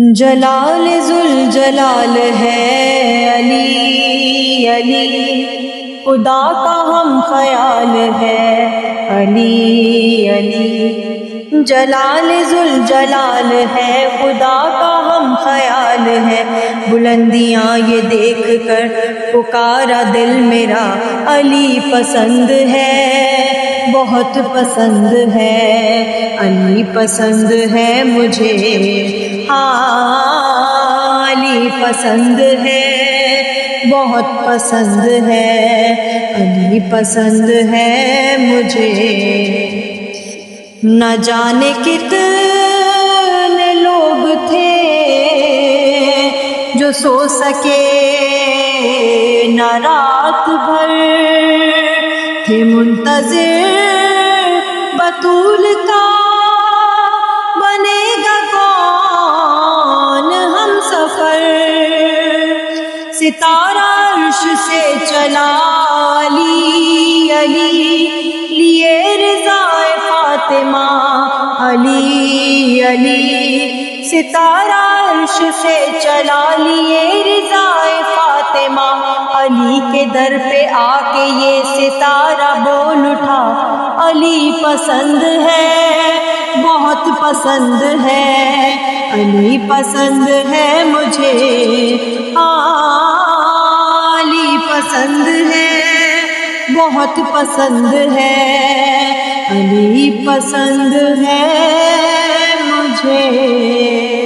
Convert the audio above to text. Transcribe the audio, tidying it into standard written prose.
جلال ذوالجلال ہے علی علی، خدا کا ہم خیال ہے علی علی۔ جلال ذوالجلال ہے، خدا کا ہم خیال ہے، بلندیاں یہ دیکھ کر پکارا دل میرا علی پسند ہے، بہت پسند ہے علی پسند ہے مجھے، ہاں علی پسند ہے، بہت پسند ہے علی پسند ہے مجھے۔ نہ جانے کتنے لوگ تھے جو سو سکے نہ رات بھر، تھے منتظر بطول کا بنے گا کون ہم سفر۔ ستارہ عرش سے چلا علی علی، لیے رضا فاطمہ علی علی۔ ستارہ عرش سے چلا لیے رضا فاطمہ، علی کے در پہ آ کے یہ ستارہ بول اٹھا علی پسند ہے، بہت پسند ہے علی پسند ہے مجھے، علی پسند ہے، بہت پسند ہے علی پسند ہے مجھے۔